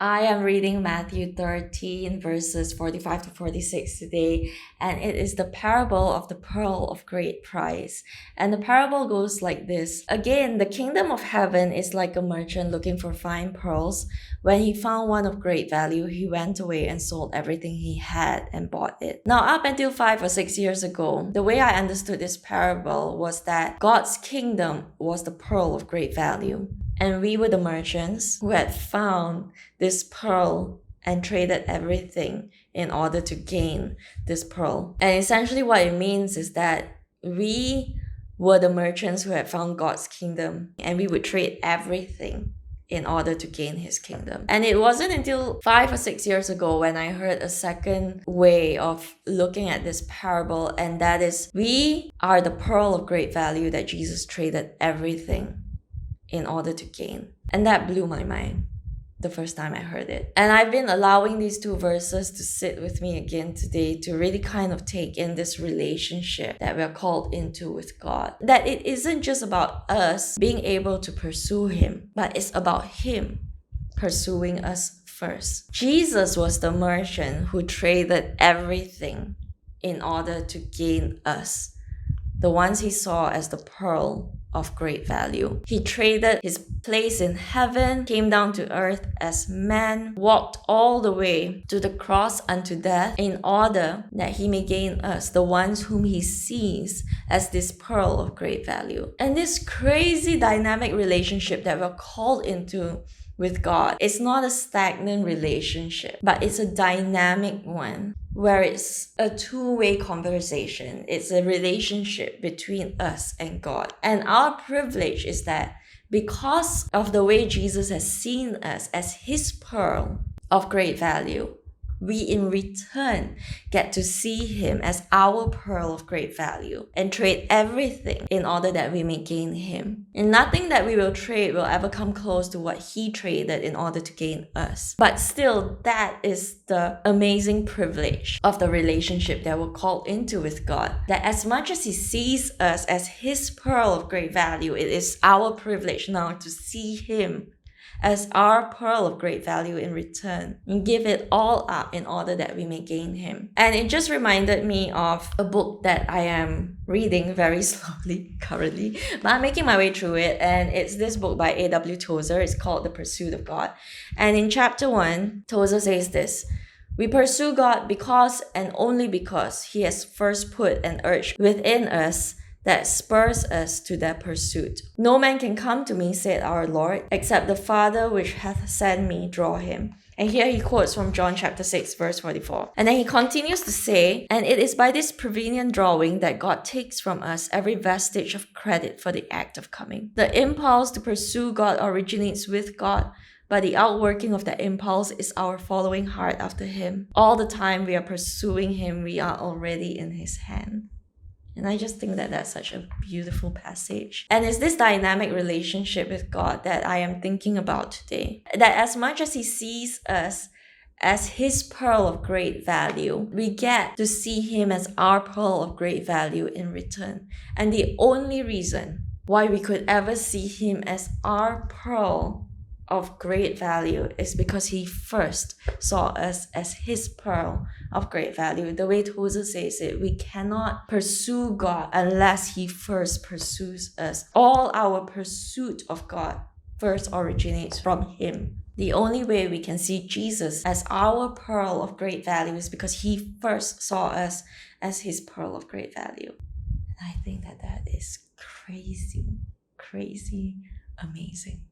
I am reading Matthew 13 verses 45 to 46 today, and it is the parable of the pearl of great price. And the parable goes like this. Again, the kingdom of heaven is like a merchant looking for fine pearls. When he found one of great value, he went away and sold everything he had and bought it. Now, up until 5 or 6 years ago, the way I understood this parable was that God's kingdom was the pearl of great value. And we were the merchants who had found this pearl and traded everything in order to gain this pearl. And essentially what it means is that we were the merchants who had found God's kingdom, and we would trade everything in order to gain his kingdom. And it wasn't until 5 or 6 years ago when I heard a second way of looking at this parable, and that is, we are the pearl of great value that Jesus traded everything in order to gain. And that blew my mind the first time I heard it. And I've been allowing these two verses to sit with me again today to really kind of take in this relationship that we're called into with God. That it isn't just about us being able to pursue him, but it's about him pursuing us first. Jesus was the merchant who traded everything in order to gain us, the ones he saw as the pearl of great value. He traded his place in heaven, came down to earth as man, walked all the way to the cross unto death in order that he may gain us, the ones whom he sees as this pearl of great value. And this crazy dynamic relationship that we're called into with God, it's not a stagnant relationship, but it's a dynamic one where it's a two-way conversation. It's a relationship between us and God. And our privilege is that because of the way Jesus has seen us as his pearl of great value, we in return get to see him as our pearl of great value and trade everything in order that we may gain him. And nothing that we will trade will ever come close to what he traded in order to gain us. But still, that is the amazing privilege of the relationship that we're called into with God. That as much as he sees us as his pearl of great value, it is our privilege now to see him as our pearl of great value in return, and give it all up in order that we may gain him. And it just reminded me of a book that I am reading very slowly currently, but I'm making my way through it, and it's this book by A.W. Tozer. It's called The Pursuit of God. And in chapter 1, Tozer says this: "We pursue God because and only because he has first put an urge within us that spurs us to that pursuit. No man can come to me, said our Lord, except the Father which hath sent me draw him." And here he quotes from John chapter 6, verse 44. And then he continues to say, "And it is by this prevenient drawing that God takes from us every vestige of credit for the act of coming. The impulse to pursue God originates with God, but the outworking of that impulse is our following hard after him. All the time we are pursuing him, we are already in his hand." And I just think that that's such a beautiful passage. And it's this dynamic relationship with God that I am thinking about today. That as much as he sees us as his pearl of great value, we get to see him as our pearl of great value in return. And the only reason why we could ever see him as our pearl of great value is because he first saw us as his pearl of great value. The way Tozer says it, we cannot pursue God unless he first pursues us. All our pursuit of God first originates from him. The only way we can see Jesus as our pearl of great value is because he first saw us as his pearl of great value. And I think that is crazy, amazing.